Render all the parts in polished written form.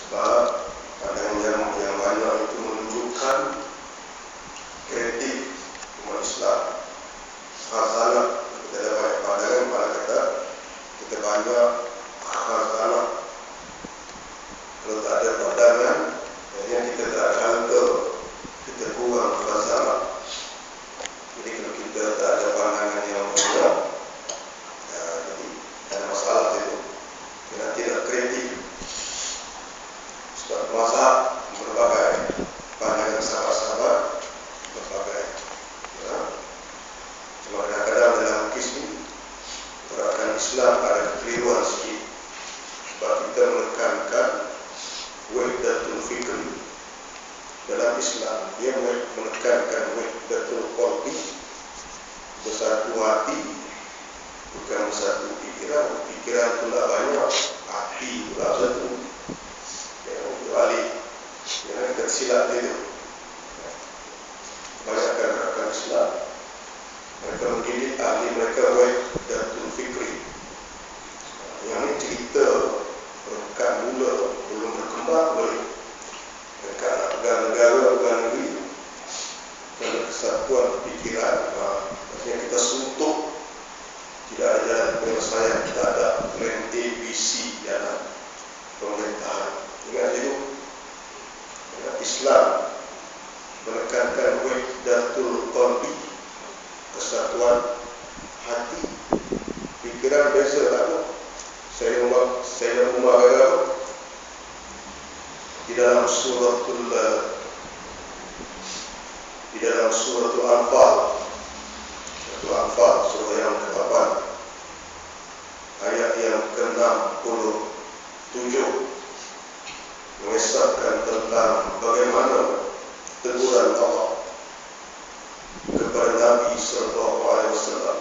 Sebab pandangan yang banyak itu menunjukkan kritik umat Islam. Khazanah, kita ada banyak pandangan pada kata kita banyak khazanah. Kalau tak ada pandangan, akhirnya kita tak ada harta, kita kurang khazanah. Jadi kalau kita tak ada pandangan yang benar, jadi ada masalah itu. Kita tidak kritik. Sebab mazhab berbagai, pandangan sahabat-sahabat berbagai. Ya. Cuma kadang-kadang dalam kisah gerakan Islam ada kekeliruan sikit. Sebab kita menekankan wahdatul fikri dalam Islam. Dia menekankan wahdatul qalbi, bersatu hati, bukan bersatu pikiran. Pikiran pula banyak, hati pula satu. Balik, kita silap dia tu. Banyakkan gerakan Islam, mereka mendidik ahli mereka wahdatul fikri. Yang ini cerita berkat mula, belum berkembang boleh. Dekat nak pegang negara, pegang negeri, kerana kesatuan pikiran, maksudnya kita suntuk. Tidak ada jalan penyelesaian, kita ada plan ABC dalam pemerintahan. Ingat itu, Islam menekankan wahdatul qalbi, kesatuan hati. Pikiran beza tak apa. Saya Umar kata di dalam suratul Anfal, surah yang ke-8, ayat yang ke-67, mengisahkan tentang bagaimana teguran Allah kepada Nabi sallallahu alaihi wasallam.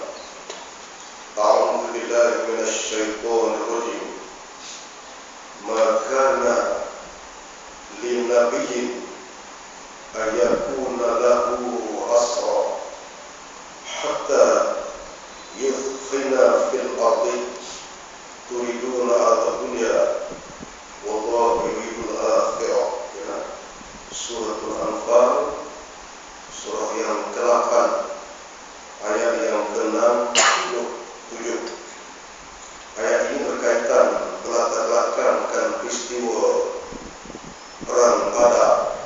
A'udzu billahi minasy syaithanir rajim. Ma kana lin nabiyyin ayakuna lahu asra hatta yudkhina fil ardi turiduna ad-dunya wallahu yuridul akhirah. Ya. Suratul Anfal, surah yang ke-8, ayat yang ke-67. Ayat ini berkaitan berlatar belakangkan peristiwa perang Badar.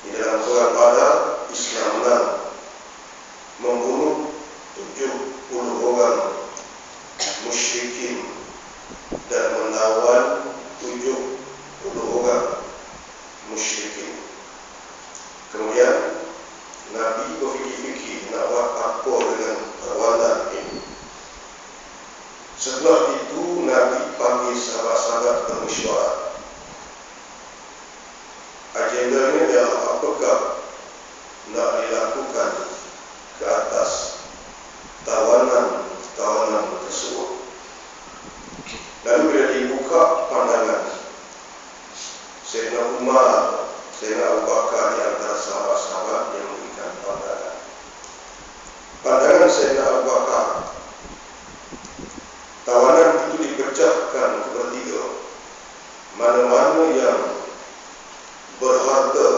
Di dalam perang Badar, Islam menang, membunuh 70 orang musyrikin dan menawan 70 orang musyrikin. Kemudian Nabi berfikir-fikir nak buat apa dengan perlawanan ini. Setelah itu Nabi panggil sahabat-sahabat bermesyuarat. Agendanya adalah apakah nak dilakukan ke atas tawanan tersebut. Lalu bila dibuka pandangan, Sayyidina Umar, Sayyidina Abu Bakar di antara sahabat-sahabat yang memberikan pandangan. Pandangan Sayyidina Abu Bakar, tawanan itu dipecahkan kebertiga. Mana-mana yang berharga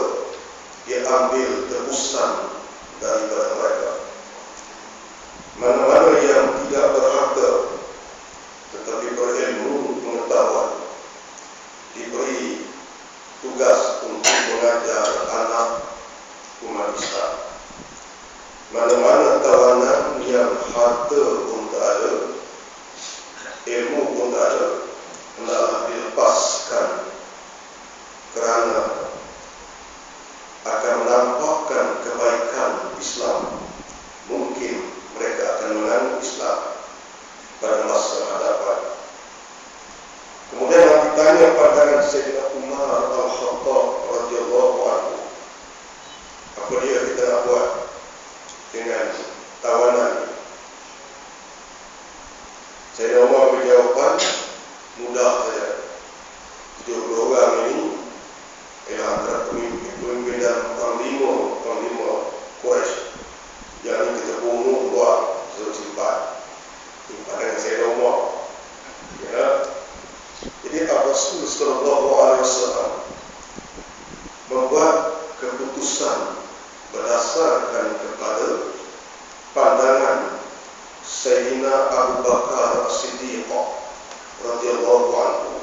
diambil tebusan daripada mereka. Mana-mana yang tidak berharga tetapi berilmu pengetahuan, diberi tugas untuk mengajar anak umat Islam. Mana-mana tawanan yang harta pun tak ada, ilmu pun tak ada, hendaklah dilepaskan, kerana akan menampakkan kebaikan Islam. Mungkin mereka akan menganut Islam pada masa hadapan. Kemudian ditanya pandangan Sayyidina Umar Al-Khattab radhiyallahu anhu. Apa dia kita nak buat dengan tawanan ini? Sayyidina Umar berjawapan mudah saja. 70 orang ini ialah antara pemimpin dan panglima Quraisy. Yang ini kita bunuh buat sesuatu simpan. Ini pandangan Sayyidina Umar. Ya. Jadi Rasul Sallallahu Alaihi Wasallam membuat keputusan berdasarkan kepada pandangan Sayyidina Abu Bakar As-Siddiq radhiyallahu anhu.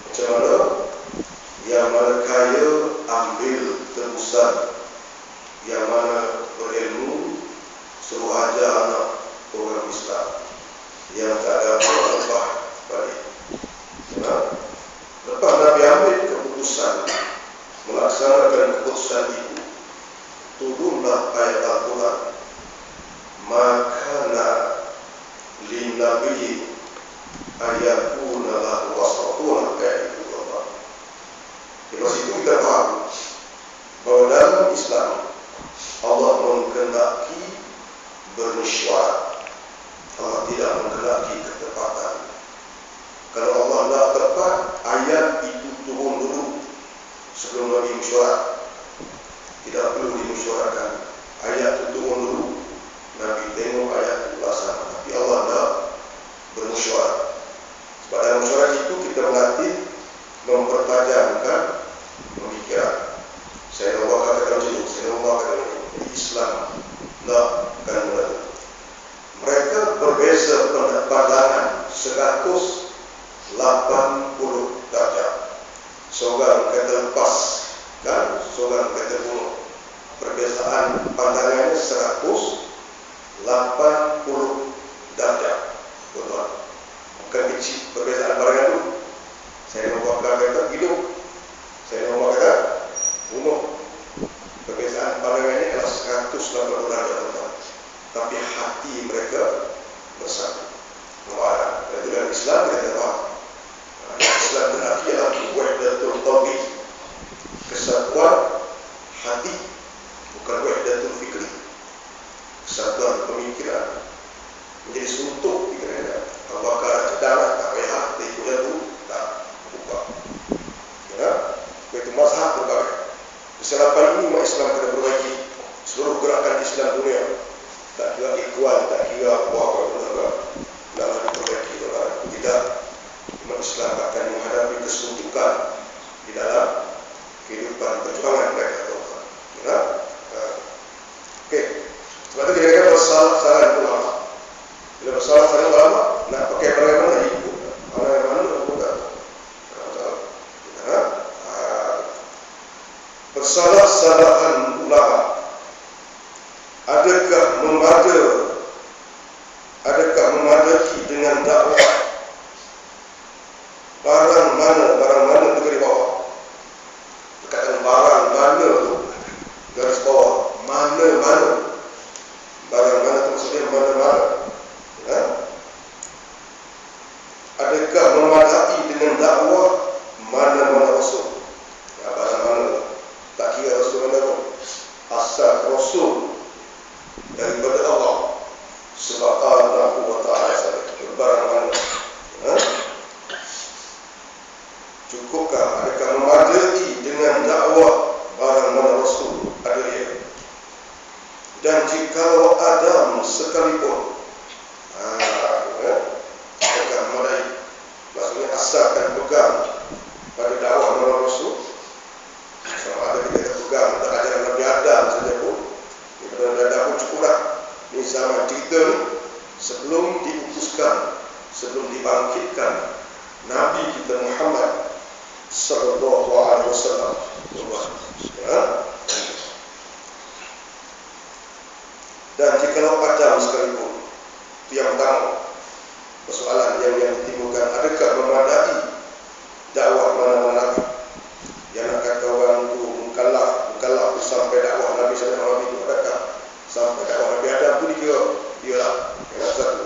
Macam mana? Yang mana kaya ambil tebusan, yang mana berilmu suruh ajar anak orang Islam, yang tak ada apa-apa balik. Lepas Nabi ambil keputusan, melaksanakan keputusan itu, turunlah ayat Al-Quran, makana linnabi ayakuna lahu wasatun, kayak itu Allah. Dari situ kita faham bahwa dalam Islam Allah menghendaki bermesyuarat. Allah tidak menghendaki ketepatan. Kalau Allah nak tepat, ayat itu turun dulu sebelum Nabi mesyuarat. Tidak perlu dimesyuaratkan. Ayat itu turun dulu, Nabi tengok ayat itu laksana. Tapi Allah nak bermesyuarat. Sebab dalam mesyuarat itu kita melatih mempertajamkan pemikiran. Saya nak katakan macam itu, saya nak katakan macam Islam nakkan mereka. Mereka berbeza pandangan 180 darjah. Seorang kata lepas, kan? Seorang kata bunuh. Perbezaan pandangannya 180 darjah. Betul. Bukan kecil perbezaan barangan itu. Saya nak kata hidup, saya nak kata bunuh. Perbezaan pandangannya adalah 180 darjah. Betul. Tapi hati mereka bersatu. Itu dalam Islam kita tahu. Islam berarti adalah wahdatul qalbi, kesatuan hati, bukan wahdatul fikri, kesatuan pemikiran. Menjadi suntuk pikirannya. Abu Bakar cedera, tak payah, tak ikut itu, tak buka. Ya, itu mazhab berbagai. Kesilapan ini umat Islam kena perbaiki. Seluruh gerakan Islam dunia, tak kira ikhwan, tak kira apa-apa pun, dalam diperbaiki. Tidak, umat Islam akan menghadapi kesuntukan di dalam kehidupan perjuangan mereka. Ya? Okey. Sebab itu kita bersalah-salah ulama. Bila bersalah-salah ulama, nak pakai barang mana ikut. Barang mana ikut tak. Bersalah-salahan ulama. Adakah memadai dengan dakwah? Barang mana itu di bawah. Perkataan barang mana tu garis bawah, mana barang mana tu maksudnya mana. Ya? Adakah memadai dengan dakwah mana Rasul? Ya, barang mana tak kira Rasul mana pun, asal Rasul daripada Allah Subhanahu wa ta'ala sahaja. Barang mana? Ya? Cukupkah? Adakah memadai dengan dakwah barang mana Rasul ada dia? Dan jikalau Adam sekalipun, adakah memadai? Maksudnya asalkan pegang pada dakwah mana Rasul. Kalau ada kita pegang tak ajaran Nabi Adam saja pun, Nabi Adam pun cukuplah. Ini zaman cerita ni sebelum diutuskan, sebelum dibangkitkan Nabi kita Muhammad Sallallahu Alaihi Wasallam. Ya? Dan jikalau Adam sekalipun, itu yang pertama persoalan yang ditimbulkan, adakah memadai dakwah mana Nabi? Yang nak kata orang itu mukallaf sampai dakwah Nabi sallallahu alaihi wasallam, adakah sampai dakwah Nabi Adam itu dia lah. Yang satu.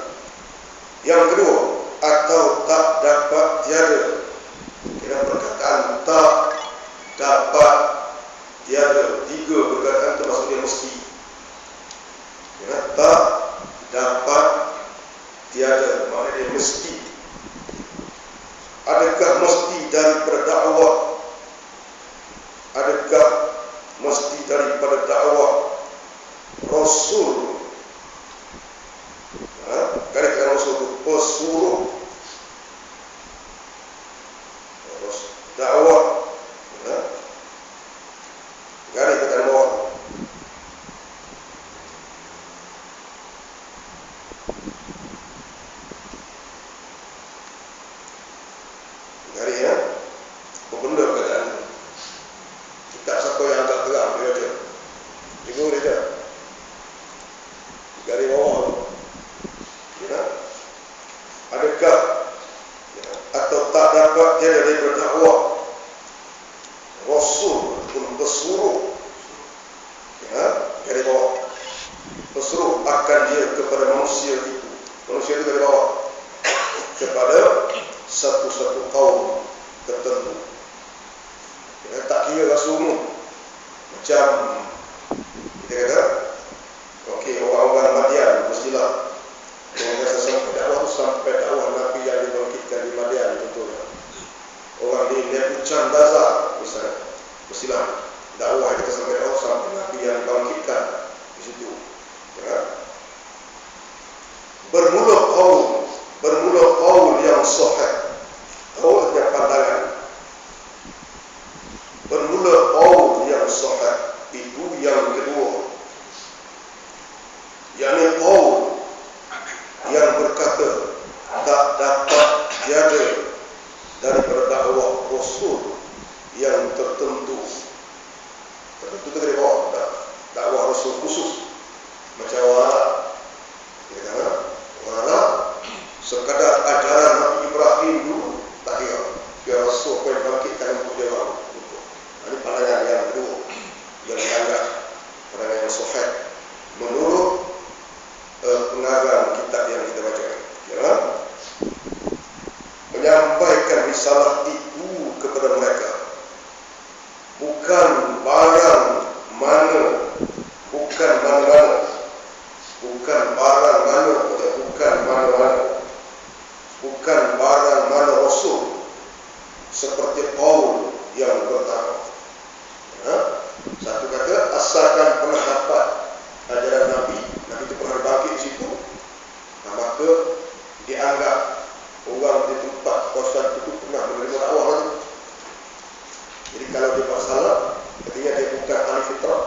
Yang kedua, atau tak dapat tiada. Kira perkataan tak dapat tiada, 3 perkataan itu maksudnya mesti. Kira tak dapat tiada, maknanya mesti. Adakah mesti daripada dakwah? Adakah mesti daripada dakwah Rasul? Kadang-kadang Rasul itu pesuruh. dakwah, ya, garis tekan bawah. Garis ya, apa benda keadaan? Kita siapa yang agak terang dia baca. Tengok dia dah. Garis bawah. Ya. Adakah ya, atau tak dapat tiada daripada dakwah Rasul pun bersuruh, ya, garis bawah, bersuruh akan dia kepada manusia itu. Manusia itu garis bawah, kepada satu-satu kaum tertentu. Ya, tak kira rasa umum. Macam kita kata, okey, orang-orang Madian mestilah yang biasa sampai dakwah itu sampai dakwah Nabi yang dibangkitkan di Madian, contohnya. Orang di Nebuchadnezzar Bazar misalnya, mestilah dakwah kita sampai dakwah sampai Nabi yang dibangkitkan di situ. Ya. Bermula kaul yang sahih, kaul yang pandangan. Bermula kaul yang sahih itu yang kedua, yakni kaul yang berkata tak dapat tiada daripada dakwah Rasul yang tertentu itu dari bawah, dakwah Rasul khusus macam warak, kita kata warak sekadar ajaran Nabi Ibrahim dulu tak kira, biar Rasul apa yang bangkitkan untuk dia orang. Ini pandangan yang kedua yang dianggap pandangan yang sahih menurut pengarang kitab yang kita baca, ya, menyampaikan risalah itu kepada mereka bukan barang mana, bukan mana-mana, bukan barang mana, bukan mana-mana, bukan barang mana Rasul seperti Paul yang pertama. Ya, satu kata asalkan pernah dapat ajaran Nabi itu pernah bangkit di situ, maka dianggap orang di tempat kawasan itu pernah menerima dakwah itu. Jadi kalau dia buat salah, artinya dia bukan ahli fitrah,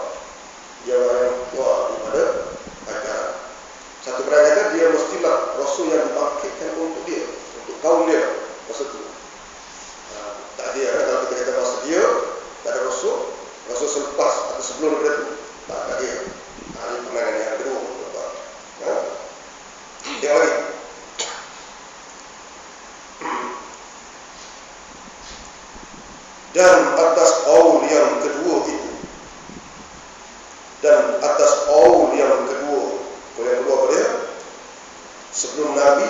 dia orang yang keluar daripada ajaran. Satu kata dia mestilah Rasul yang dibangkitkan untuk dia, untuk kaum dia masa itu. Tak dia, kalau kita kata masa dia tak ada Rasul selepas atau sebelum itu, tak dia. Ini pandangan yang kedua. Yang lagi, dan atas qaul yang kedua itu, dan atas qaul yang kedua dia, sebelum Nabi,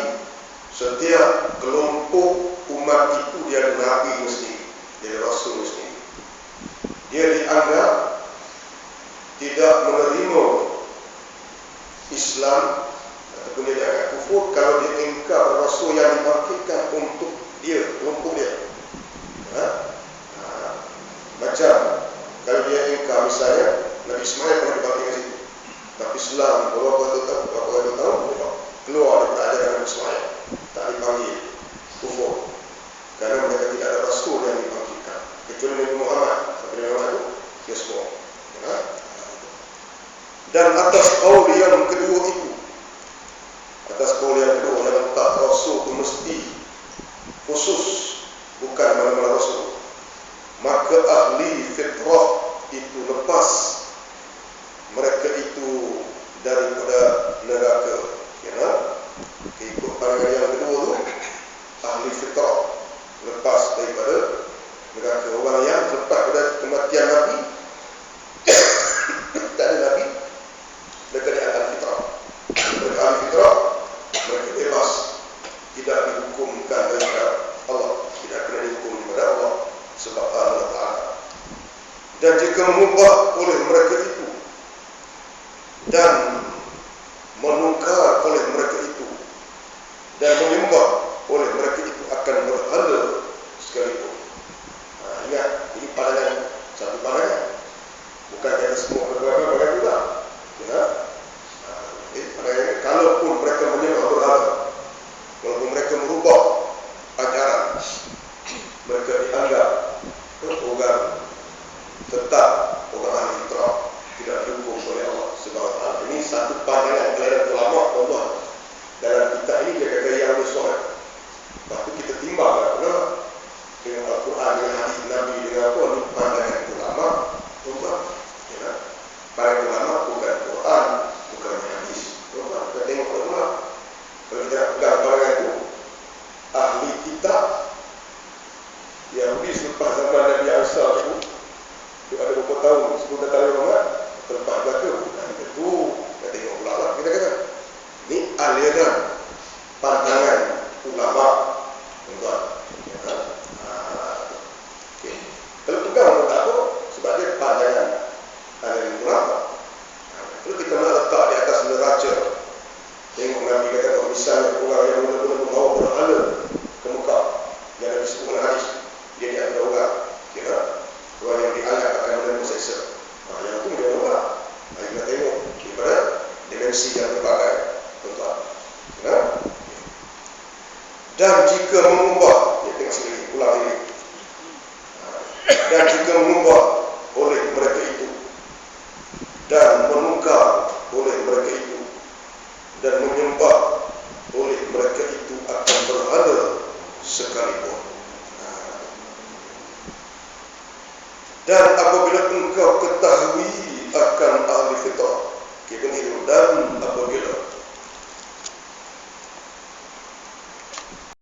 setiap kelompok umat itu dia ada Nabi mesti, dia ada Rasul mesti. Dia dianggap tidak menerima Islam ataupun dia dianggap kufur kalau dia ingkar Rasul yang dibangkitkan untuk dia, kelompok dia. Ya? Macam kalau dia ingkar misalnya Nabi Ismail pernah dibangkitkan situ, tapi Islam beberapa tahun keluar daripada ajaran Nabi Ismail, tak dipanggil kufur kerana mereka tidak ada Rasul yang dibangkitkan kecuali Nabi Muhammad. Nabi Muhammad itu dia semua. Ya? Dan atas qaul yang kedua itu, atas qaul yang kedua yang tak Rasul itu mesti khusus, bukan mana-mana Rasul, maka ahli fitrah itu lepas mereka itu daripada neraka. Ya, ikut pandangan yang kedua tu, ahli fitrah lepas daripada neraka. Orang yang lepas pada kematian Nabi tak ada Nabi, mereka dianggap fitrah. Mereka ahli fitrah, mereka bebas, tidak dihukumkan daripada Allah, tidak kena dihukum daripada Allah sebab Allah Ta'ala. Dan jika mengubah oleh mereka itu dan menukar oleh mereka itu dan menyembah oleh mereka itu akan berhala sekalipun. Ingat, ini pandangan, satu pandangan, bukan kata semua berbagai juga. Ya? Kalaupun mereka menyembah berhala, walaupun mereka merubah ajaran, mereka dianggap pas zaman Nabi Isa itu ada beberapa tahun sebelum datang Muhammad, tempat belaka bukan itu. Kita tengok pula lah, kita kata ini aliran pandangan ulama, tuan. Okay. Kalau pegang tak apa, sebab dia pandangan aliran ulama. Kalau kita nak letak di atas neraca, tengok Nabi kata kalau misalnya orang yang mula-mula membawa berhala ke Mekah, yang Nabi sebut hadis, dia di antara orang yang dianggap akan menerima seksa. Yang itu dia orang. Kita tengok daripada dimensi yang berbagai, tuan. Dan jika mengubah, tengok sini, ulang ini. Dan jika mengubah oleh mereka itu, dan menukar oleh mereka itu, dan menyembah oleh mereka itu akan berhala sekalipun. Dan apabila engkau ketahui akan ahli fitrah, dan apabila